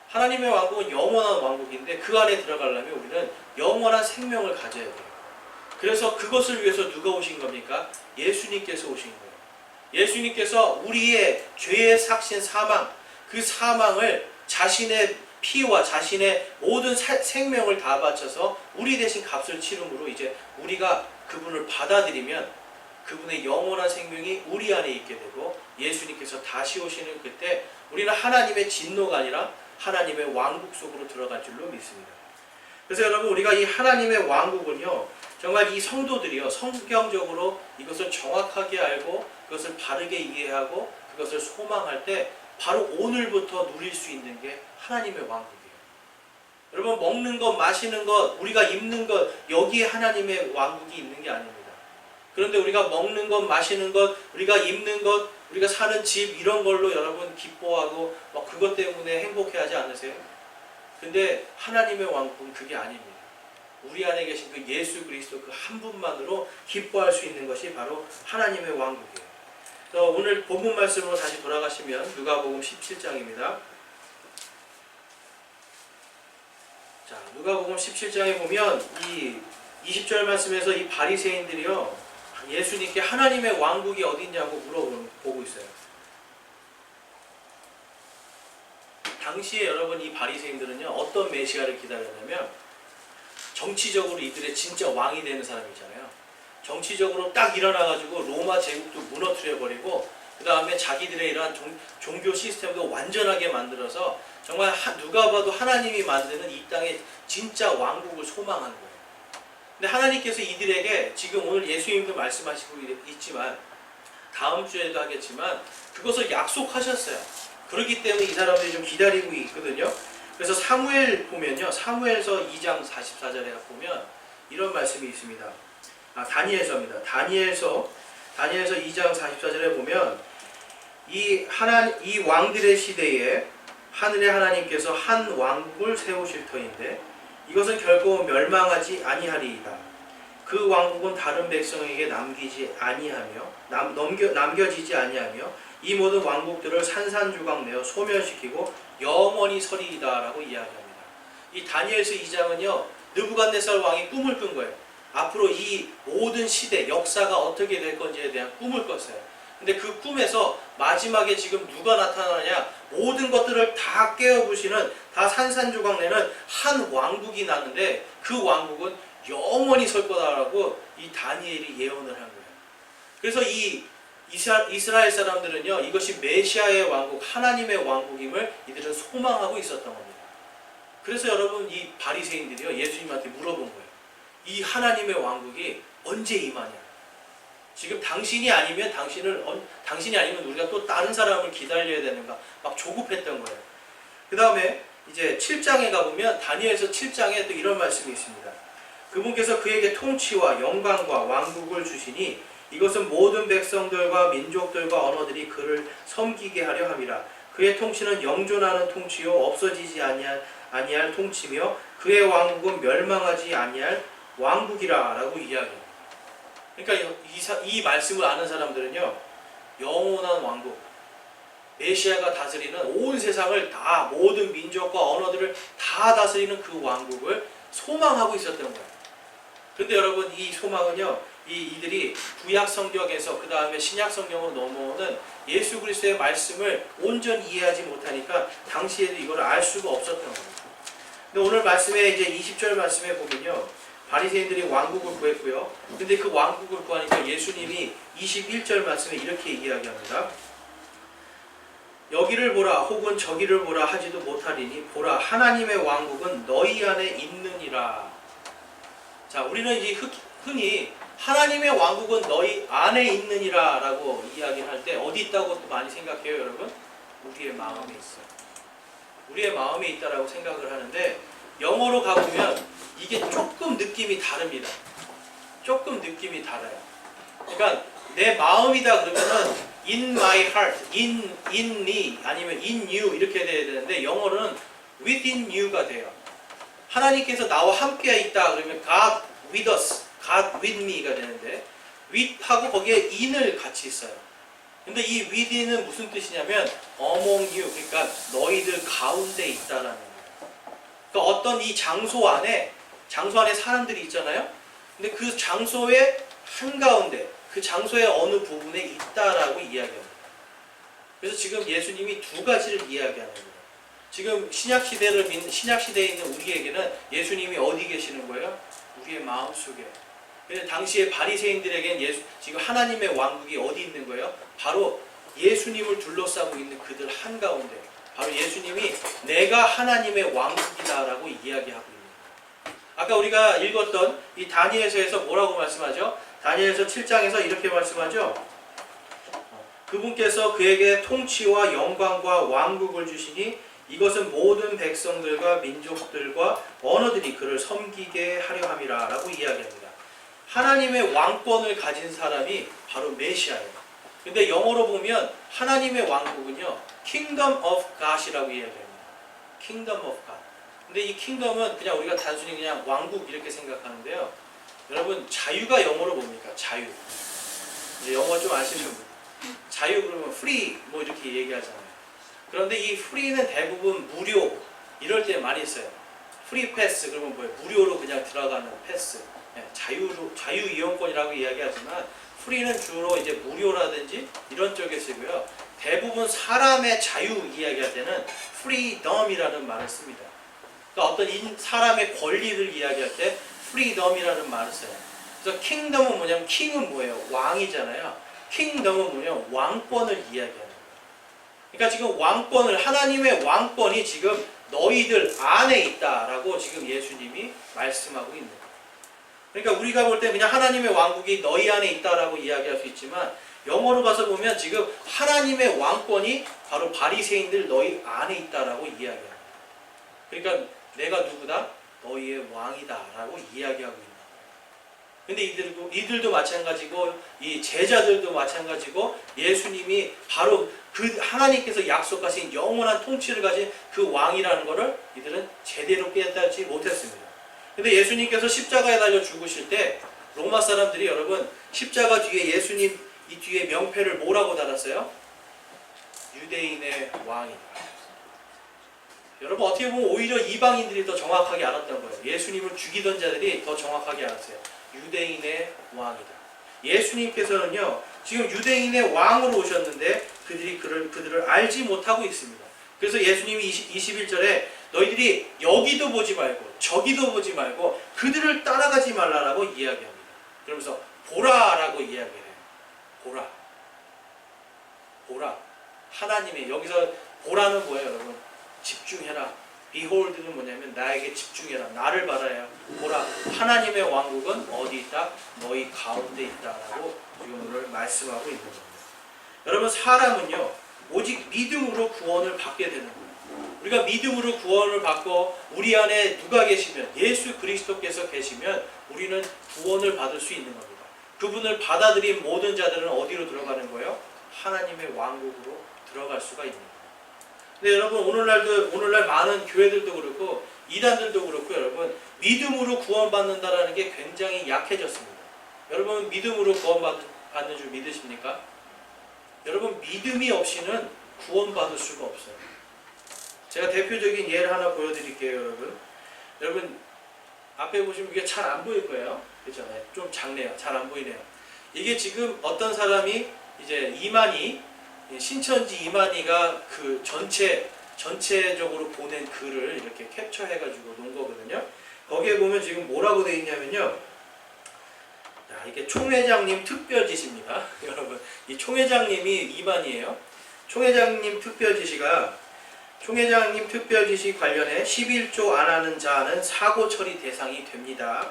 하나님의 왕국은 영원한 왕국인데 그 안에 들어가려면 우리는 영원한 생명을 가져야 돼요. 그래서 그것을 위해서 누가 오신 겁니까? 예수님께서 오신 거예요. 예수님께서 우리의 죄의 삭신 사망 그 사망을 자신의 피와 자신의 모든 생명을 다 바쳐서 우리 대신 값을 치름으로 이제 우리가 그분을 받아들이면 그분의 영원한 생명이 우리 안에 있게 되고 예수님께서 다시 오시는 그때 우리는 하나님의 진노가 아니라 하나님의 왕국 속으로 들어갈 줄로 믿습니다. 그래서 여러분 우리가 이 하나님의 왕국은요 정말 이 성도들이요 성경적으로 이것을 정확하게 알고 그것을 바르게 이해하고 그것을 소망할 때 바로 오늘부터 누릴 수 있는 게 하나님의 왕국이에요. 여러분 먹는 것 마시는 것 우리가 입는 것 여기에 하나님의 왕국이 있는 게 아닙니다. 그런데 우리가 먹는 것 마시는 것 우리가 입는 것 우리가 사는 집 이런 걸로 여러분 기뻐하고 막 그것 때문에 행복해하지 않으세요? 근데 하나님의 왕국은 그게 아닙니다. 우리 안에 계신 그 예수 그리스도 그 한 분만으로 기뻐할 수 있는 것이 바로 하나님의 왕국이에요. 오늘 본문 말씀으로 다시 돌아가시면 누가복음 17장입니다. 자, 누가복음 17장에 보면 이 20절 말씀에서 이 바리새인들이요 예수님께 하나님의 왕국이 어디 있냐고 물어보고 있어요. 당시에 여러분 이 바리새인들은요 어떤 메시아를 기다렸냐면 정치적으로 이들의 진짜 왕이 되는 사람이잖아요. 정치적으로 딱 일어나가지고 로마 제국도 무너뜨려버리고 그 다음에 자기들의 이러한 종교 시스템도 완전하게 만들어서 정말 누가 봐도 하나님이 만드는 이 땅의 진짜 왕국을 소망한 거예요. 근데 하나님께서 이들에게 지금 오늘 예수님도 말씀하시고 있지만 다음 주에도 하겠지만 그것을 약속하셨어요. 그렇기 때문에 이 사람들이 좀 기다리고 있거든요. 그래서 사무엘 보면요. 사무엘서 2장 44절에 보면 이런 말씀이 있습니다. 다니엘서입니다. 다니엘서 2장 44절에 보면 이 왕들의 시대에 하늘의 하나님께서 한 왕국을 세우실 터인데 이것은 결코 멸망하지 아니하리이다. 그 왕국은 다른 백성에게 남겨지지 아니하며 이 모든 왕국들을 산산조각 내어 소멸시키고 영원히 서리이다 라고 이야기합니다. 이 다니엘서 2장은요 느부갓네살 왕이 꿈을 꾼 거예요. 앞으로 이 모든 시대 역사가 어떻게 될 건지에 대한 꿈을 꿨어요. 근데 그 꿈에서 마지막에 지금 누가 나타나냐, 모든 것들을 다 깨어부시는, 다 산산조각 내는 한 왕국이 나는데 그 왕국은 영원히 설 거다라고 이 다니엘이 예언을 한 거예요. 그래서 이 이스라엘 사람들은요 이것이 메시아의 왕국, 하나님의 왕국임을 이들은 소망하고 있었던 겁니다. 그래서 여러분 이 바리새인들이요 예수님한테 물어본 거예요. 이 하나님의 왕국이 언제 임하냐? 지금 당신이 아니면 우리가 또 다른 사람을 기다려야 되는가? 막 조급했던 거예요. 그 다음에 이제 7장에 가보면 다니엘서 7장에 또 이런 말씀이 있습니다. 그분께서 그에게 통치와 영광과 왕국을 주시니 이것은 모든 백성들과 민족들과 언어들이 그를 섬기게 하려 함이라. 그의 통치는 영존하는 통치요 없어지지 아니할 통치며 그의 왕국은 멸망하지 아니할 왕국이라 라고 이야기합니다. 그러니까 이 말씀을 아는 사람들은요 영원한 왕국, 메시아가 다스리는 온 세상을 다, 모든 민족과 언어들을 다 다스리는 그 왕국을 소망하고 있었던 거예요. 그런데 여러분 이 소망은요 이들이 구약 성경에서 그 다음에 신약 성경으로 넘어오는 예수 그리스도의 말씀을 온전히 이해하지 못하니까 당시에도 이걸 알 수가 없었던 겁니다. 근데 오늘 말씀에 이제 20절 말씀에 보면요 바리새인들이 왕국을 구했고요. 근데 그 왕국을 구하니까 예수님이 21절 말씀에 이렇게 이야기합니다. 여기를 보라 혹은 저기를 보라 하지도 못하리니 보라 하나님의 왕국은 너희 안에 있느니라. 자, 우리는 이제 흔히 하나님의 왕국은 너희 안에 있느니라 라고 이야기할 때 어디 있다고 또 많이 생각해요 여러분? 우리의 마음에 있어요. 우리의 마음에 있다라고 생각을 하는데 영어로 가보면 이게 조금 느낌이 다릅니다. 조금 느낌이 달라요. 그러니까 내 마음이다 그러면은 in my heart, in me 아니면 in you 이렇게 돼야 되는데 영어로는 within you가 돼요. 하나님께서 나와 함께 있다 그러면 God with us, God with me가 되는데 with하고 거기에 in을 같이 있어요. 근데 이 within은 무슨 뜻이냐면 among you, 그러니까 너희들 가운데 있다라는 거예요. 그러니까 어떤 이 장소 안에 사람들이 있잖아요. 근데 그 장소의 한가운데, 그 장소의 어느 부분에 있다라고 이야기합니다. 그래서 지금 예수님이 두 가지를 이야기하는 거예요. 지금 신약시대에 있는 우리에게는 예수님이 어디 계시는 거예요? 우리의 마음속에. 근데 당시에 바리새인들에겐 지금 하나님의 왕국이 어디 있는 거예요? 바로 예수님을 둘러싸고 있는 그들 한가운데. 바로 예수님이 내가 하나님의 왕국이다라고 이야기하고 있는 거예요. 아까 우리가 읽었던 이 다니엘서에서 뭐라고 말씀하죠? 다니엘서 7장에서 이렇게 말씀하죠. 그분께서 그에게 통치와 영광과 왕국을 주시니 이것은 모든 백성들과 민족들과 언어들이 그를 섬기게 하려 함이라 라고 이야기합니다. 하나님의 왕권을 가진 사람이 바로 메시아예요. 근데 영어로 보면 하나님의 왕국은요 Kingdom of God이라고 이야기합니다. Kingdom of God. 근데 이 킹덤은 그냥 우리가 단순히 그냥 왕국 이렇게 생각하는데요. 여러분 자유가 영어로 뭡니까? 자유. 이제 영어 좀 아시는 분. 자유 그러면 free 뭐 이렇게 얘기하잖아요. 그런데 이 free는 대부분 무료 이럴 때 많이 써요. free pass 그러면 뭐예요? 무료로 그냥 들어가는 패스. 자유 이용권이라고 이야기하지만 free는 주로 이제 무료라든지 이런 쪽에 쓰고요. 대부분 사람의 자유 이야기할 때는 freedom이라는 말을 씁니다. 그러니까 어떤 사람의 권리를 이야기할 때 freedom이라는 말을 써요. 그래서 kingdom은 뭐냐면 king은 뭐예요? 왕이잖아요. kingdom은 뭐냐면 왕권을 이야기하는 거예요. 그러니까 지금 왕권을, 하나님의 왕권이 지금 너희들 안에 있다라고 지금 예수님이 말씀하고 있는 거예요. 그러니까 우리가 볼 때 그냥 하나님의 왕국이 너희 안에 있다라고 이야기할 수 있지만 영어로 가서 보면 지금 하나님의 왕권이 바로 바리새인들 너희 안에 있다라고 이야기합니다. 그러니까 내가 누구다? 너희의 왕이다라고 이야기하고 있는 거예요. 근데 이들도 마찬가지고 이 제자들도 마찬가지고 예수님이 바로 그 하나님께서 약속하신 영원한 통치를 가진 그 왕이라는 것을 이들은 제대로 깨닫지 못했습니다. 근데 예수님께서 십자가에 달려 죽으실 때 로마 사람들이 여러분 십자가 뒤에 예수님 이 뒤에 명패를 뭐라고 달았어요? 유대인의 왕이다. 여러분 어떻게 보면 오히려 이방인들이 더 정확하게 알았던 거예요. 예수님을 죽이던 자들이 더 정확하게 알았어요. 유대인의 왕이다. 예수님께서는요 지금 유대인의 왕으로 오셨는데 그들을 알지 못하고 있습니다. 그래서 예수님이 21절에 너희들이 여기도 보지 말고 저기도 보지 말고 그들을 따라가지 말라라고 이야기합니다. 그러면서 보라라고 이야기해요. 보라. 보라. 하나님의 여기서 보라는 뭐예요 여러분? 집중해라. behold는 뭐냐면 나에게 집중해라. 나를 바라야. 보라. 하나님의 왕국은 어디 있다? 너희 가운데 있다라고 지금 오늘 말씀하고 있는 겁니다. 여러분 사람은요 오직 믿음으로 구원을 받게 되는 거예요. 우리가 믿음으로 구원을 받고 우리 안에 누가 계시면 예수 그리스도께서 계시면 우리는 구원을 받을 수 있는 겁니다. 그분을 받아들인 모든 자들은 어디로 들어가는 거예요? 하나님의 왕국으로 들어갈 수가 있는 거예요. 근데 여러분 오늘날 많은 교회들도 그렇고 이단들도 그렇고 여러분 믿음으로 구원받는다라는 게 굉장히 약해졌습니다. 여러분 믿음으로 구원받는 줄 믿으십니까? 여러분 믿음이 없이는 구원받을 수가 없어요. 제가 대표적인 예를 하나 보여드릴게요. 여러분 앞에 보시면 이게 잘 안 보일 거예요. 그렇죠? 좀 작네요. 잘 안 보이네요. 이게 지금 어떤 사람이 이제 신천지 이만희가 그 전체적으로 보낸 글을 이렇게 캡처해가지고 놓은 거거든요. 거기에 보면 지금 뭐라고 되어 있냐면요. 이게 총회장님 특별지시입니다. 여러분 이 총회장님이 이만희예요. 총회장님 특별지시 관련해 11조 안 하는 자는 사고 처리 대상이 됩니다.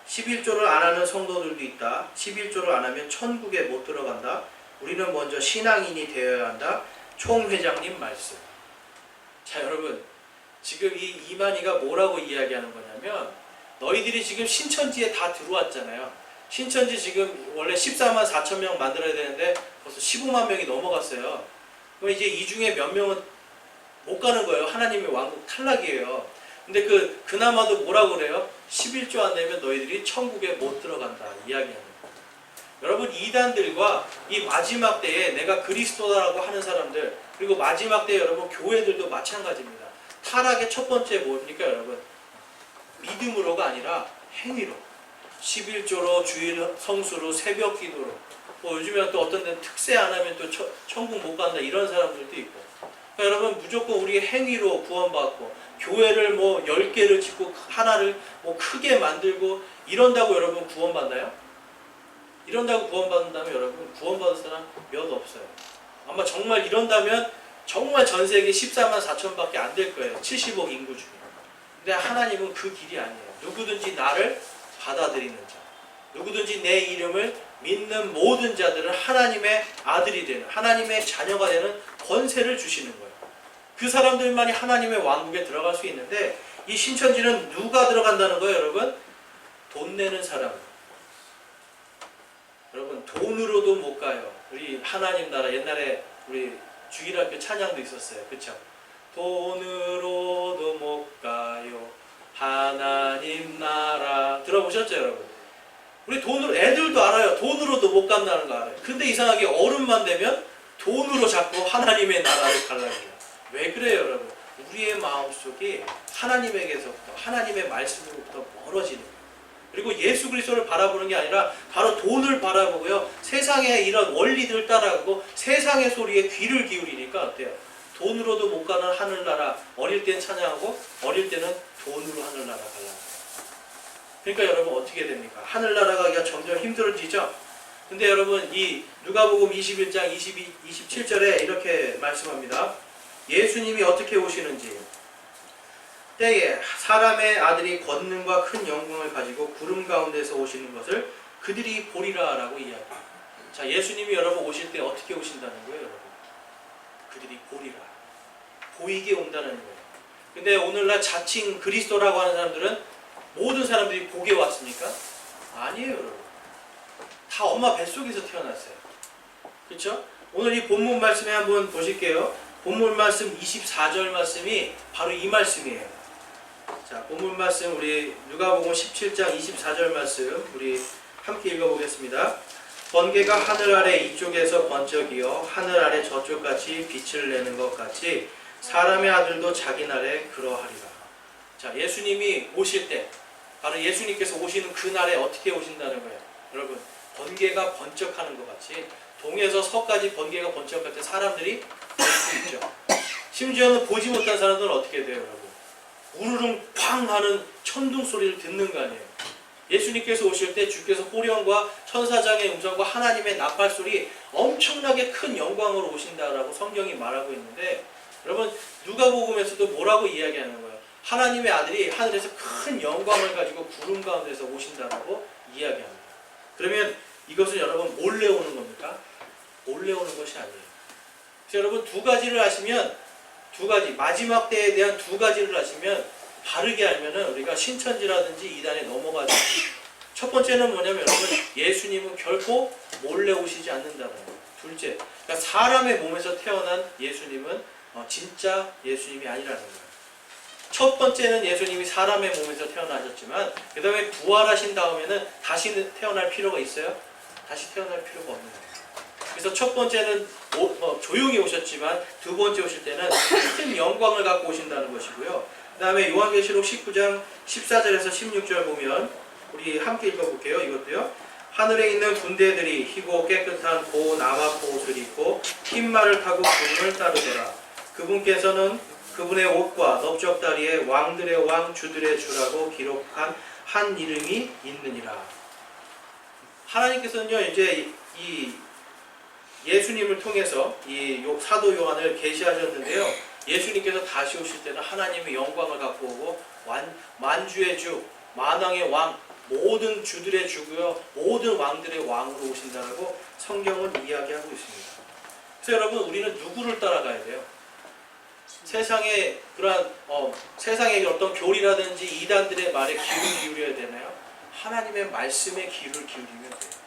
11조를 안 하는 성도들도 있다. 11조를 안 하면 천국에 못 들어간다. 우리는 먼저 신앙인이 되어야 한다. 총회장님 말씀. 자 여러분 지금 이 이만희가 뭐라고 이야기하는 거냐면 너희들이 지금 신천지에 다 들어왔잖아요. 신천지 지금 원래 14만 4천 명 만들어야 되는데 벌써 15만 명이 넘어갔어요. 그럼 이제 이 중에 몇 명은 못 가는 거예요. 하나님의 왕국 탈락이에요. 근데 그나마도 뭐라고 그래요? 11조 안 내면 너희들이 천국에 못 들어간다 이야기하는 거예요. 여러분 이단들과 이 마지막 때에 내가 그리스도다라고 하는 사람들 그리고 마지막 때에 여러분 교회들도 마찬가지입니다. 타락의 첫 번째 뭡니까 여러분? 믿음으로가 아니라 행위로 11조로 주일 성수로 새벽 기도로 요즘에 또 어떤 데는 특세 안 하면 또 천국 못 간다 이런 사람들도 있고 그러니까 여러분 무조건 우리 행위로 구원받고 교회를 10개를 짓고 하나를 크게 만들고 이런다고 여러분 구원받나요? 이런다고 구원받는다면 여러분 구원받을 사람 몇 없어요. 아마 정말 이런다면 정말 전 세계 14만 4천밖에 안 될 거예요. 70억 인구 중에. 근데 하나님은 그 길이 아니에요. 누구든지 나를 받아들이는 자, 누구든지 내 이름을 믿는 모든 자들은 하나님의 아들이 되는, 하나님의 자녀가 되는 권세를 주시는 거예요. 그 사람들만이 하나님의 왕국에 들어갈 수 있는데 이 신천지는 누가 들어간다는 거예요 여러분? 돈 내는 사람. 여러분 돈으로도 못 가요. 우리 하나님 나라 옛날에 우리 주일학교 찬양도 있었어요. 그쵸? 돈으로도 못 가요 하나님 나라. 들어보셨죠 여러분? 우리 돈으로 애들도 알아요. 돈으로도 못 간다는 거 알아요. 근데 이상하게 어른만 되면 돈으로 자꾸 하나님의 나라를 가려고. 왜 그래요 여러분? 우리의 마음속이 하나님에게서부터 하나님의 말씀으로부터 멀어지는 거예요. 그리고 예수 그리스도를 바라보는 게 아니라 바로 돈을 바라보고요. 세상의 이런 원리들을 따라가고 세상의 소리에 귀를 기울이니까 어때요? 돈으로도 못 가는 하늘나라, 어릴 때는 찬양하고 어릴 때는 돈으로 하늘나라 가려고. 그러니까 여러분 어떻게 됩니까? 하늘나라 가기가 점점 힘들어지죠? 근데 여러분 이 누가복음 21장 27절에 이렇게 말씀합니다. 예수님이 어떻게 오시는지. 때에 사람의 아들이 권능과 큰 영광을 가지고 구름 가운데서 오시는 것을 그들이 보리라 라고 이야기합니다. 자, 예수님이 여러분 오실 때 어떻게 오신다는 거예요, 여러분? 그들이 보리라. 보이게 온다는 거예요. 근데 오늘날 자칭 그리스도라고 하는 사람들은 모든 사람들이 보게 왔습니까? 아니에요, 여러분. 다 엄마 뱃속에서 태어났어요. 그렇죠? 오늘 이 본문 말씀에 한번 보실게요. 본문 말씀 24절 말씀이 바로 이 말씀이에요. 자, 본문 말씀 우리 누가복음 17장 24절 말씀 우리 함께 읽어보겠습니다. 번개가 하늘 아래 이쪽에서 번쩍이어 하늘 아래 저쪽같이 빛을 내는 것 같이 사람의 아들도 자기 날에 그러하리라. 자, 예수님이 오실 때 바로 예수님께서 오시는 그 날에 어떻게 오신다는 거예요? 여러분, 번개가 번쩍하는 것 같이 동에서 서까지 번개가 번쩍할 때 사람들이 볼 수 있죠. 심지어는 보지 못한 사람들은 어떻게 돼요, 여러분? 우르릉 팡 하는 천둥 소리를 듣는 거 아니에요. 예수님께서 오실 때 주께서 호령과 천사장의 음성과 하나님의 나팔 소리 엄청나게 큰 영광으로 오신다라고 성경이 말하고 있는데 여러분 누가복음에서도 뭐라고 이야기하는 거예요? 하나님의 아들이 하늘에서 큰 영광을 가지고 구름 가운데서 오신다라고 이야기합니다. 그러면 이것은 여러분 몰래 오는 겁니까? 몰래 오는 것이 아니에요. 그래서 여러분 두 가지를 아시면 두 가지 마지막 때에 대한 두 가지를 아시면 바르게 알면은 우리가 신천지라든지 이단에 넘어가지. 첫 번째는 뭐냐면 여러분 예수님은 결코 몰래 오시지 않는다는 거예요. 둘째, 그러니까 사람의 몸에서 태어난 예수님은 진짜 예수님이 아니라는 거예요. 첫 번째는 예수님이 사람의 몸에서 태어나셨지만 그 다음에 부활하신 다음에는 다시 태어날 필요가 있어요? 다시 태어날 필요가 없는 거예요. 그래서 첫 번째는 조용히 오셨지만 두 번째 오실 때는 큰 영광을 갖고 오신다는 것이고요. 그 다음에 요한계시록 19장 14절에서 16절 보면 우리 함께 읽어볼게요. 이것도요. 하늘에 있는 군대들이 희고 깨끗한 고 나마포 옷을 입고 흰 말을 타고 그분을 따르더라. 그분께서는 그분의 옷과 넓적다리에 왕들의 왕 주들의 주라고 기록한 한 이름이 있느니라. 하나님께서는요 이제 이 예수님을 통해서 이 사도 요한을 계시하셨는데요. 예수님께서 다시 오실 때는 하나님의 영광을 갖고 오고 만주의 주, 만왕의 왕, 모든 주들의 주고요. 모든 왕들의 왕으로 오신다고 성경은 이야기하고 있습니다. 그래서 여러분 우리는 누구를 따라가야 돼요? 세상의 그러한 세상의 어떤 교리라든지 이단들의 말에 귀를 기울여야 되나요? 하나님의 말씀에 귀를 기울이면 돼요.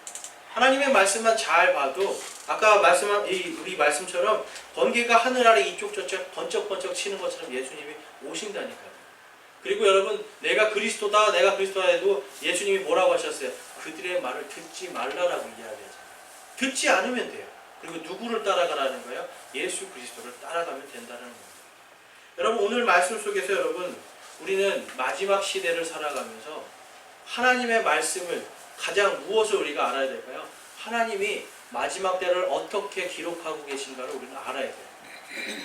하나님의 말씀만 잘 봐도 아까 말씀한 우리 말씀처럼 번개가 하늘 아래 이쪽 저쪽 번쩍번쩍 치는 것처럼 예수님이 오신다니까요. 그리고 여러분 내가 그리스도다 해도 예수님이 뭐라고 하셨어요? 그들의 말을 듣지 말라라고 이야기하잖아요. 듣지 않으면 돼요. 그리고 누구를 따라가라는 거예요? 예수 그리스도를 따라가면 된다는 겁니다. 여러분 오늘 말씀 속에서 여러분 우리는 마지막 시대를 살아가면서 하나님의 말씀을 가장 무엇을 우리가 알아야 될까요? 하나님이 마지막 때를 어떻게 기록하고 계신가를 우리는 알아야 돼요.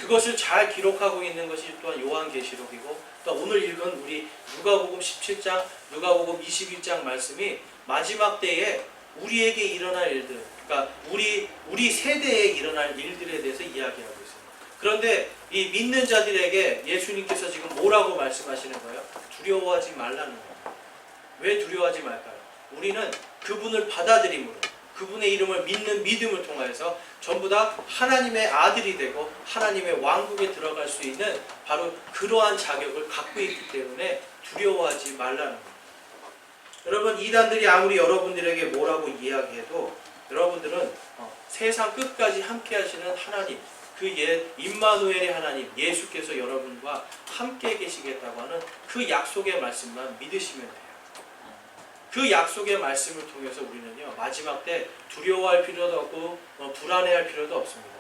그것을 잘 기록하고 있는 것이 또한 요한계시록이고 또 오늘 읽은 우리 누가복음 17장, 누가복음 21장 말씀이 마지막 때에 우리에게 일어날 일들, 그러니까 우리 세대에 일어날 일들에 대해서 이야기하고 있어요. 그런데 이 믿는 자들에게 예수님께서 지금 뭐라고 말씀하시는 거예요? 두려워하지 말라는 거예요. 왜 두려워하지 말까요? 우리는 그분을 받아들임으로 그분의 이름을 믿는 믿음을 통해서 전부 다 하나님의 아들이 되고 하나님의 왕국에 들어갈 수 있는 바로 그러한 자격을 갖고 있기 때문에 두려워하지 말라는 겁니다. 여러분 이단들이 아무리 여러분들에게 뭐라고 이야기해도 여러분들은 세상 끝까지 함께 하시는 하나님 그 임마누엘의 하나님 예수께서 여러분과 함께 계시겠다고 하는 그 약속의 말씀만 믿으시면 돼요. 그 약속의 말씀을 통해서 우리는요 마지막 때 두려워할 필요도 없고 불안해할 필요도 없습니다.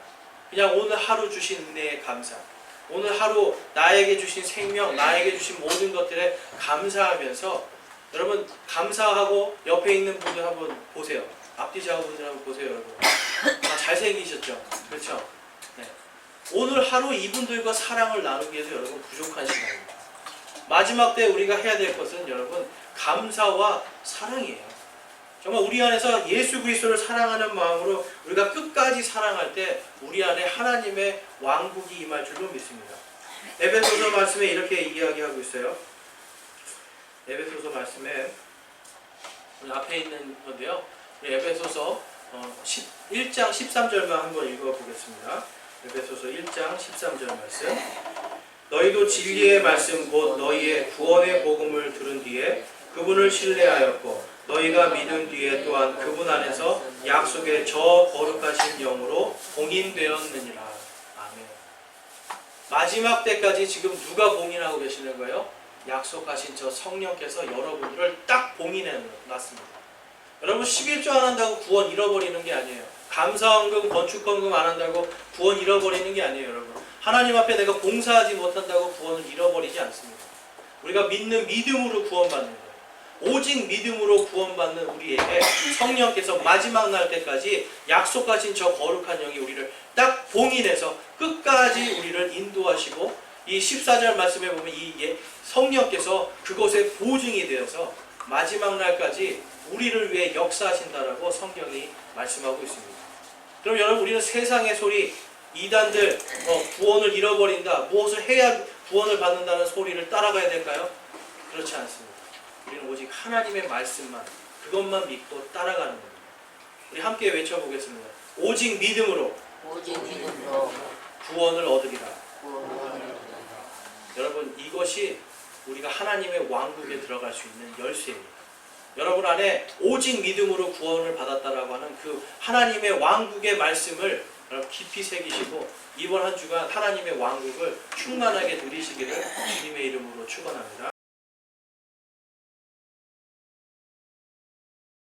그냥 오늘 하루 주신 은혜에 감사, 오늘 하루 나에게 주신 생명, 나에게 주신 모든 것들에 감사하면서 여러분 감사하고 옆에 있는 분들 한번 보세요. 앞뒤 좌우분들 한번 보세요, 여러분. 다 잘생기셨죠? 그렇죠? 네. 오늘 하루 이분들과 사랑을 나누기 위해서 여러분 부족한 시간입니다. 마지막 때 우리가 해야 될 것은 여러분 감사와 사랑이에요. 정말 우리 안에서 예수 그리스도를 사랑하는 마음으로 우리가 끝까지 사랑할 때 우리 안에 하나님의 왕국이 임할 줄로 믿습니다. 에베소서 말씀에 이렇게 이야기하고 있어요. 에베소서 말씀에 앞에 있는 건데요. 에베소서 1장 13절만 한번 읽어보겠습니다. 에베소서 1장 13절 말씀. 너희도 진리의 말씀 곧 너희의 구원의 복음을 들은 뒤에 그분을 신뢰하였고 너희가 믿은 뒤에 또한 그분 안에서 약속의 저 거룩하신 영으로 봉인되었느니라. 아멘. 마지막 때까지 지금 누가 봉인하고 계시는 거예요? 약속하신 저 성령께서 여러분들을 딱 봉인해 놨습니다. 여러분 11조 안 한다고 구원 잃어버리는 게 아니에요. 감사헌금, 건축헌금 안 한다고 구원 잃어버리는 게 아니에요, 여러분. 하나님 앞에 내가 봉사하지 못한다고 구원을 잃어버리지 않습니다. 우리가 믿는 믿음으로 구원받는 거예요. 오직 믿음으로 구원받는 우리에게 성령께서 마지막 날 때까지 약속하신 저 거룩한 영이 우리를 딱 봉인해서 끝까지 우리를 인도하시고 이 14절 말씀에 보면 이 성령께서 그곳에 보증이 되어서 마지막 날까지 우리를 위해 역사하신다라고 성경이 말씀하고 있습니다. 그럼 여러분 우리는 세상의 소리, 이단들 구원을 잃어버린다, 무엇을 해야 구원을 받는다는 소리를 따라가야 될까요? 그렇지 않습니다. 우리는 오직 하나님의 말씀만, 그것만 믿고 따라가는 겁니다. 우리 함께 외쳐보겠습니다. 오직 믿음으로 구원을 얻으리라. 여러분 이것이 우리가 하나님의 왕국에 들어갈 수 있는 열쇠입니다. 여러분 안에 오직 믿음으로 구원을 받았다라고 하는 그 하나님의 왕국의 말씀을 여러분 깊이 새기시고 이번 한 주간 하나님의 왕국을 충만하게 누리시기를 주님의 이름으로 축원합니다.